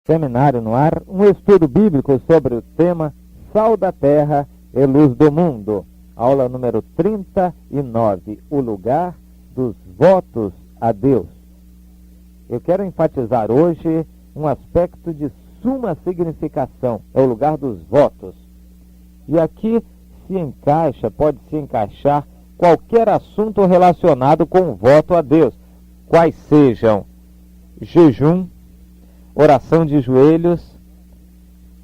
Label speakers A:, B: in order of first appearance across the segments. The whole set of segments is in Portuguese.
A: Seminário no ar, um estudo bíblico sobre o tema Sal da Terra e Luz do Mundo. Aula número 39, o lugar dos votos a Deus. Eu quero enfatizar hoje um aspecto de suma significação, é o lugar dos votos. E aqui pode se encaixar qualquer assunto relacionado com o voto a Deus, quais sejam jejum, oração de joelhos,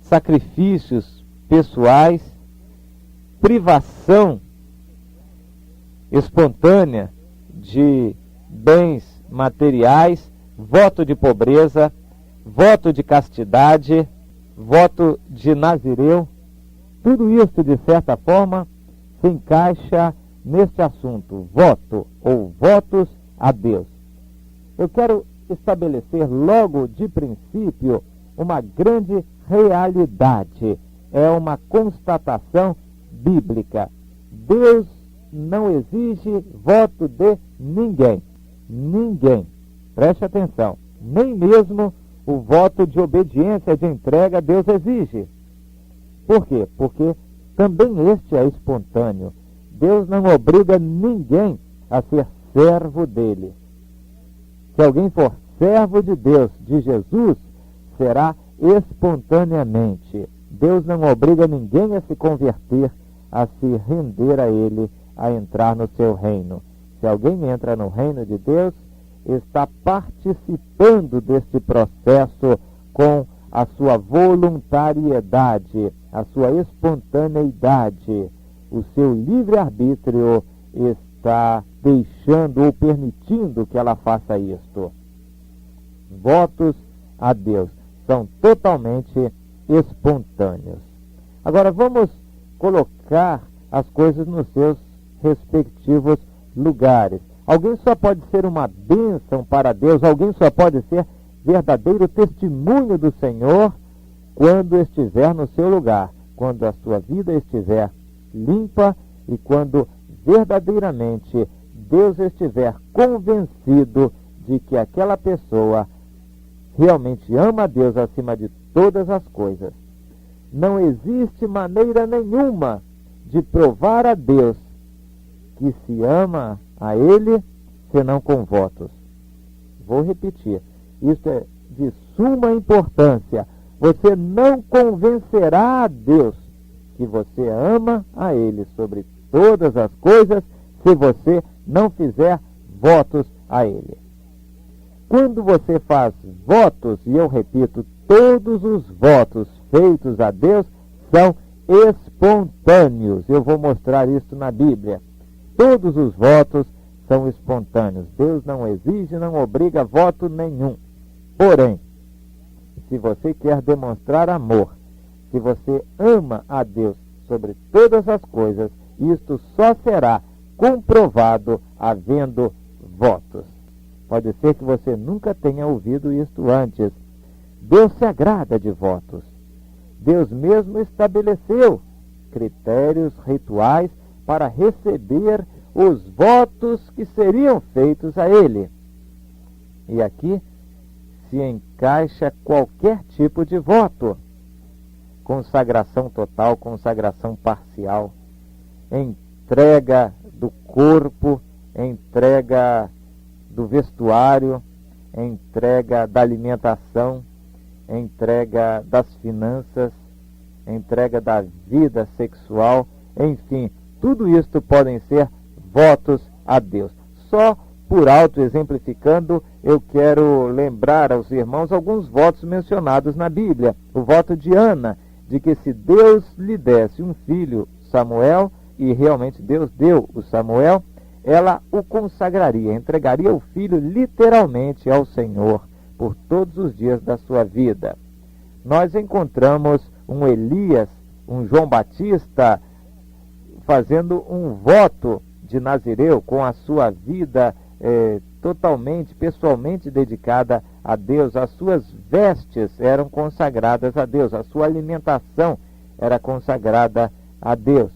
A: sacrifícios pessoais, privação espontânea de bens materiais, voto de pobreza, voto de castidade, voto de nazireu. Tudo isso, de certa forma, se encaixa neste assunto, voto ou votos a Deus. Eu quero estabelecer logo de princípio uma grande realidade. É uma constatação bíblica. Deus não exige voto de ninguém. Ninguém. Preste atenção. Nem mesmo o voto de obediência, de entrega, Deus exige. Por quê? Porque também este é espontâneo. Deus não obriga ninguém a ser servo dele. Se alguém for servo de Deus, de Jesus, será espontaneamente. Deus não obriga ninguém a se converter, a se render a Ele, a entrar no seu reino. Se alguém entra no reino de Deus, está participando deste processo com a sua voluntariedade, a sua espontaneidade. O seu livre-arbítrio está deixando ou permitindo que ela faça isto. Votos a Deus são totalmente espontâneos. Agora vamos colocar as coisas nos seus respectivos lugares. Alguém só pode ser uma bênção para Deus, alguém só pode ser verdadeiro testemunho do Senhor quando estiver no seu lugar, quando a sua vida estiver limpa e quando verdadeiramente Deus estiver convencido de que aquela pessoa realmente ama a Deus acima de todas as coisas. Não existe maneira nenhuma de provar a Deus que se ama a Ele, senão com votos. Vou repetir, isso é de suma importância. Você não convencerá a Deus que você ama a Ele sobre todas as coisas se você não fizer votos a Ele. Quando você faz votos, e eu repito, todos os votos feitos a Deus são espontâneos. Eu vou mostrar isso na Bíblia. Todos os votos são espontâneos. Deus não exige, não obriga voto nenhum. Porém, se você quer demonstrar amor, se você ama a Deus sobre todas as coisas, isto só será comprovado havendo votos. Pode ser que você nunca tenha ouvido isto antes. Deus se agrada de votos. Deus mesmo estabeleceu critérios rituais para receber os votos que seriam feitos a Ele. E aqui se encaixa qualquer tipo de voto. Consagração total, consagração parcial, entrega do corpo, entrega do vestuário, entrega da alimentação, entrega das finanças, entrega da vida sexual, enfim, tudo isto podem ser votos a Deus. Só por alto exemplificando, eu quero lembrar aos irmãos alguns votos mencionados na Bíblia. O voto de Ana, de que se Deus lhe desse um filho, Samuel, e realmente Deus deu o Samuel, ela o consagraria, entregaria o filho literalmente ao Senhor por todos os dias da sua vida. Nós encontramos um Elias, um João Batista, fazendo um voto de nazireu com a sua vida totalmente, pessoalmente dedicada a Deus. As suas vestes eram consagradas a Deus, a sua alimentação era consagrada a Deus.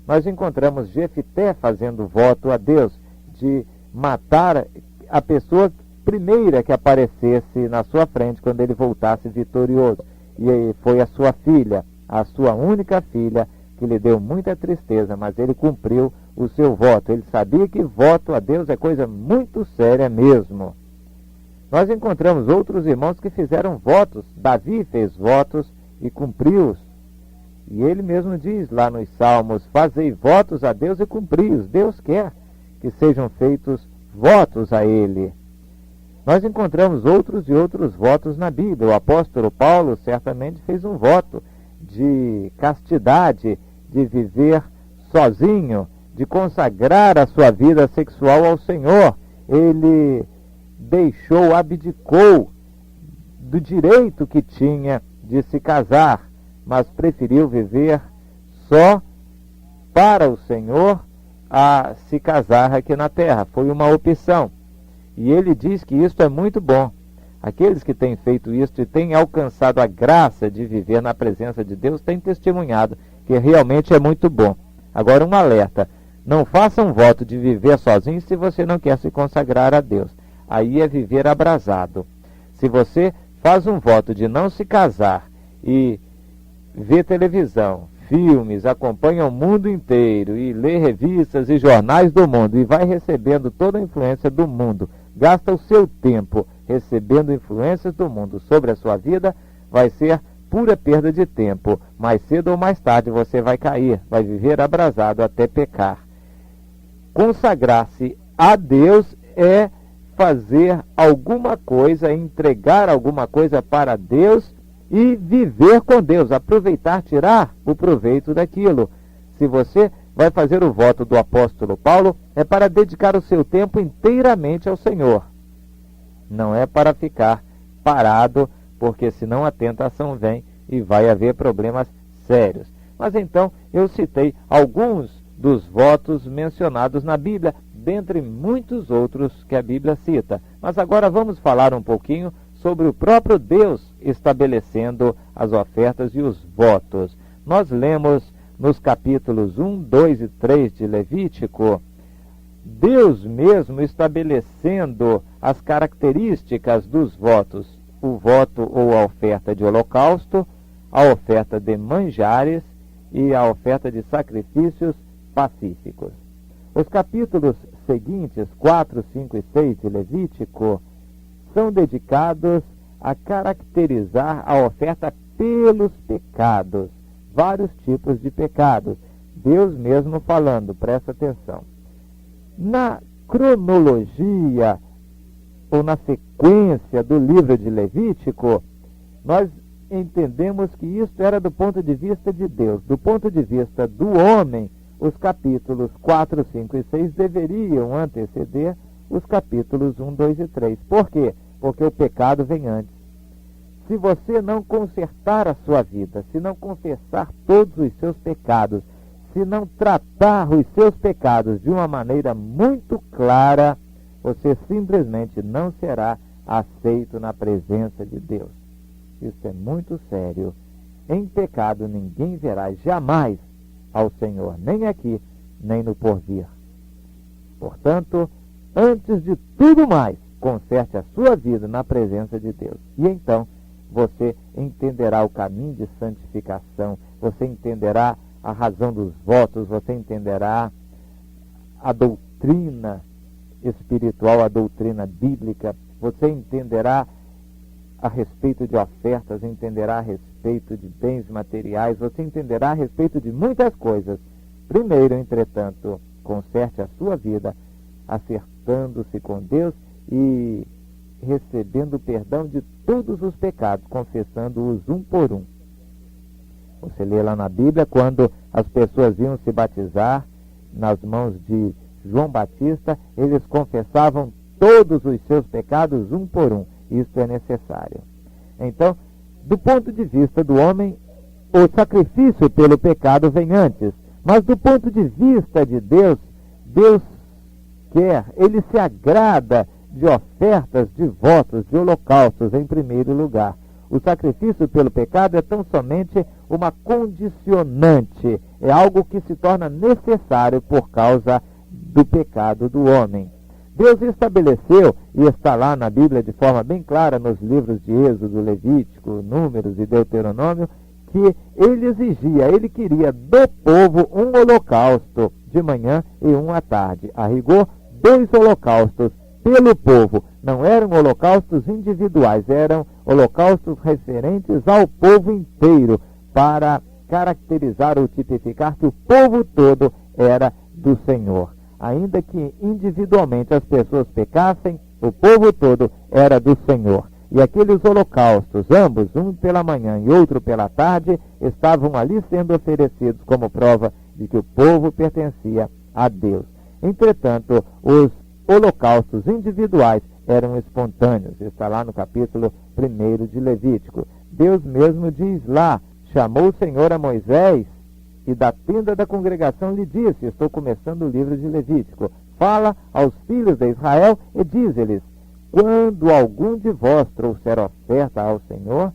A: Nós encontramos Jefité fazendo voto a Deus de matar a pessoa primeira que aparecesse na sua frente quando ele voltasse vitorioso. E foi a sua filha, a sua única filha, que lhe deu muita tristeza, mas ele cumpriu o seu voto. Ele sabia que voto a Deus é coisa muito séria mesmo. Nós encontramos outros irmãos que fizeram votos. Davi fez votos e cumpriu-os. E ele mesmo diz lá nos Salmos: fazei votos a Deus e cumpri-os. Deus quer que sejam feitos votos a Ele. Nós encontramos outros e outros votos na Bíblia. O apóstolo Paulo certamente fez um voto de castidade, de viver sozinho, de consagrar a sua vida sexual ao Senhor. Ele abdicou do direito que tinha de se casar, mas preferiu viver só para o Senhor a se casar aqui na terra. Foi uma opção. E ele diz que isto é muito bom. Aqueles que têm feito isto e têm alcançado a graça de viver na presença de Deus têm testemunhado que realmente é muito bom. Agora, um alerta: não faça um voto de viver sozinho se você não quer se consagrar a Deus. Aí é viver abrasado. Se você faz um voto de não se casar e vê televisão, filmes, acompanha o mundo inteiro e lê revistas e jornais do mundo e vai recebendo toda a influência do mundo, gasta o seu tempo recebendo influências do mundo sobre a sua vida, vai ser pura perda de tempo. Mais cedo ou mais tarde você vai cair, vai viver abrasado até pecar. Consagrar-se a Deus é fazer alguma coisa, entregar alguma coisa para Deus e viver com Deus, aproveitar, tirar o proveito daquilo. Se você vai fazer o voto do apóstolo Paulo, é para dedicar o seu tempo inteiramente ao Senhor. Não é para ficar parado, porque senão a tentação vem e vai haver problemas sérios. Mas então eu citei alguns dos votos mencionados na Bíblia, dentre muitos outros que a Bíblia cita. Mas agora vamos falar um pouquinho sobre o próprio Deus estabelecendo as ofertas e os votos. Nós lemos nos capítulos 1, 2 e 3 de Levítico, Deus mesmo estabelecendo as características dos votos. O voto ou a oferta de holocausto, a oferta de manjares e a oferta de sacrifícios pacíficos. Os capítulos seguintes, 4, 5 e 6 de Levítico, são dedicados a caracterizar a oferta pelos pecados, vários tipos de pecados. Deus mesmo falando, presta atenção. Na cronologia, ou na sequência do livro de Levítico, nós entendemos que isso era do ponto de vista de Deus. Do ponto de vista do homem, os capítulos 4, 5 e 6 deveriam anteceder os capítulos 1, 2 e 3. Por quê? Porque o pecado vem antes. Se você não consertar a sua vida, se não confessar todos os seus pecados, se não tratar os seus pecados de uma maneira muito clara, você simplesmente não será aceito na presença de Deus. Isso é muito sério. Em pecado ninguém verá jamais ao Senhor, nem aqui, nem no porvir. Portanto, antes de tudo mais, conserte a sua vida na presença de Deus. E então, você entenderá o caminho de santificação, você entenderá a razão dos votos, você entenderá a doutrina espiritual, a doutrina bíblica, você entenderá a respeito de ofertas, entenderá a respeito de bens materiais, você entenderá a respeito de muitas coisas. Primeiro, entretanto, conserte a sua vida, acertando-se com Deus e recebendo o perdão de todos os pecados, confessando-os um por um. Você lê lá na Bíblia, quando as pessoas iam se batizar nas mãos de João Batista, eles confessavam todos os seus pecados um por um. Isso é necessário. Então, do ponto de vista do homem, o sacrifício pelo pecado vem antes. Mas do ponto de vista de Deus, Deus quer, Ele se agrada de ofertas, de votos, de holocaustos em primeiro lugar. O sacrifício pelo pecado é tão somente uma condicionante, é algo que se torna necessário por causa do pecado do homem. Deus estabeleceu, e está lá na Bíblia de forma bem clara, nos livros de Êxodo, Levítico, Números e Deuteronômio, que ele exigia, ele queria do povo um holocausto de manhã e um à tarde. A rigor, 2 holocaustos pelo povo. Não eram holocaustos individuais, eram holocaustos referentes ao povo inteiro, para caracterizar ou tipificar que o povo todo era do Senhor. Ainda que individualmente as pessoas pecassem, o povo todo era do Senhor. E aqueles holocaustos, ambos, um pela manhã e outro pela tarde, estavam ali sendo oferecidos como prova de que o povo pertencia a Deus. Entretanto, os holocaustos individuais eram espontâneos. Está lá no capítulo 1 de Levítico. Deus mesmo diz lá, chamou o Senhor a Moisés e da tenda da congregação lhe disse, estou começando o livro de Levítico, fala aos filhos de Israel e diz-lhes, quando algum de vós trouxer oferta ao Senhor,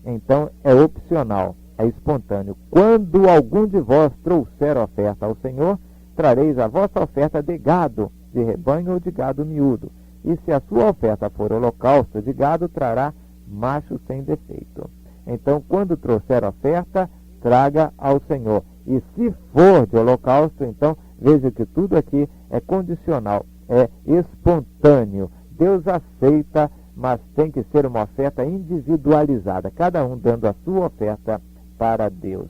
A: então é opcional, é espontâneo. Quando algum de vós trouxer oferta ao Senhor, trareis a vossa oferta de gado, de rebanho ou de gado miúdo. E se a sua oferta for holocausto de gado, trará macho sem defeito. Então, quando trouxer oferta, traga ao Senhor. E se for de holocausto, então, veja que tudo aqui é condicional, é espontâneo. Deus aceita, mas tem que ser uma oferta individualizada, cada um dando a sua oferta para Deus.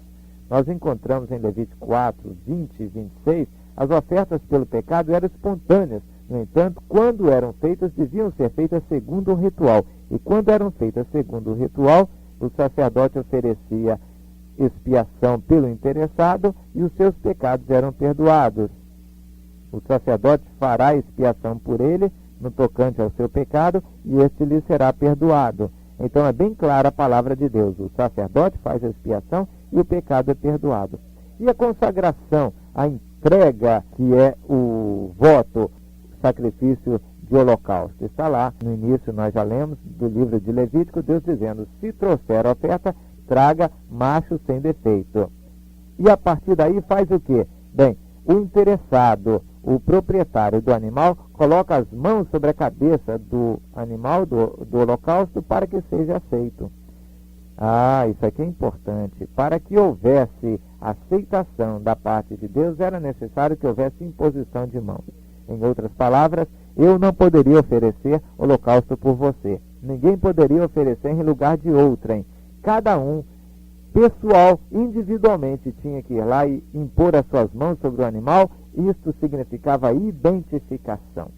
A: Nós encontramos em Levítico 4, 20 e 26, as ofertas pelo pecado eram espontâneas. No entanto, quando eram feitas, deviam ser feitas segundo o ritual. E quando eram feitas segundo o ritual, o sacerdote oferecia expiação pelo interessado e os seus pecados eram perdoados. O sacerdote fará expiação por ele no tocante ao seu pecado e este lhe será perdoado. Então é bem clara a palavra de Deus. O sacerdote faz a expiação e o pecado é perdoado. E a consagração, a entrega, que é o voto, sacrifício de holocausto. Está lá, no início nós já lemos do livro de Levítico, Deus dizendo, se trouxer oferta, traga macho sem defeito. E a partir daí faz o quê? Bem, o interessado, o proprietário do animal, coloca as mãos sobre a cabeça do animal, do holocausto, para que seja aceito. Isso aqui é importante. Para que houvesse aceitação da parte de Deus, era necessário que houvesse imposição de mãos. Em outras palavras, eu não poderia oferecer holocausto por você. Ninguém poderia oferecer em lugar de outrem. Cada um, pessoal, individualmente, tinha que ir lá e impor as suas mãos sobre o animal. Isto significava identificação.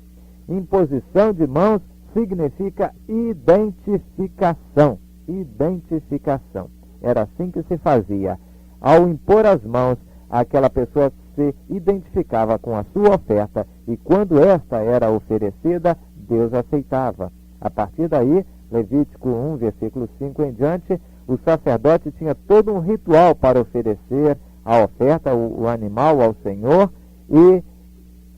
A: Imposição de mãos significa identificação. Identificação. Era assim que se fazia. Ao impor as mãos, aquela pessoa se identificava com a sua oferta e quando esta era oferecida, Deus aceitava. A partir daí, Levítico 1, versículo 5 em diante, o sacerdote tinha todo um ritual para oferecer a oferta, o animal ao Senhor, e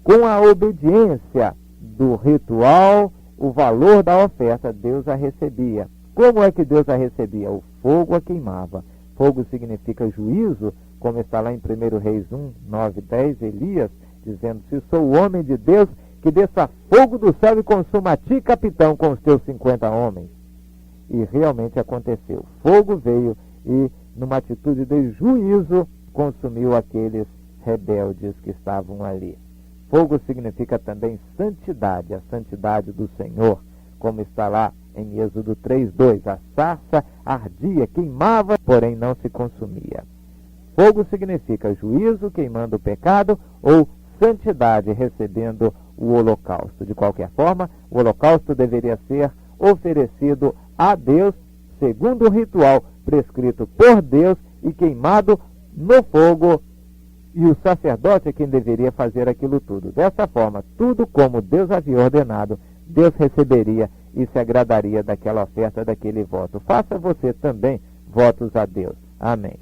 A: com a obediência do ritual, o valor da oferta, Deus a recebia. Como é que Deus a recebia? O fogo a queimava. Fogo significa juízo, como está lá em 1 Reis 1, 9, 10, Elias, dizendo, se sou o homem de Deus, que desça fogo do céu e consuma a ti, capitão, com os teus 50 homens. E realmente aconteceu. Fogo veio e, numa atitude de juízo, consumiu aqueles rebeldes que estavam ali. Fogo significa também santidade, a santidade do Senhor, como está lá em Êxodo 3:2, a sarça ardia, queimava, porém não se consumia. Fogo significa juízo, queimando o pecado, ou santidade, recebendo o holocausto. De qualquer forma, o holocausto deveria ser oferecido a Deus, segundo o ritual prescrito por Deus e queimado no fogo, e o sacerdote é quem deveria fazer aquilo tudo. Dessa forma, tudo como Deus havia ordenado, Deus receberia e se agradaria daquela oferta, daquele voto. Faça você também votos a Deus. Amém.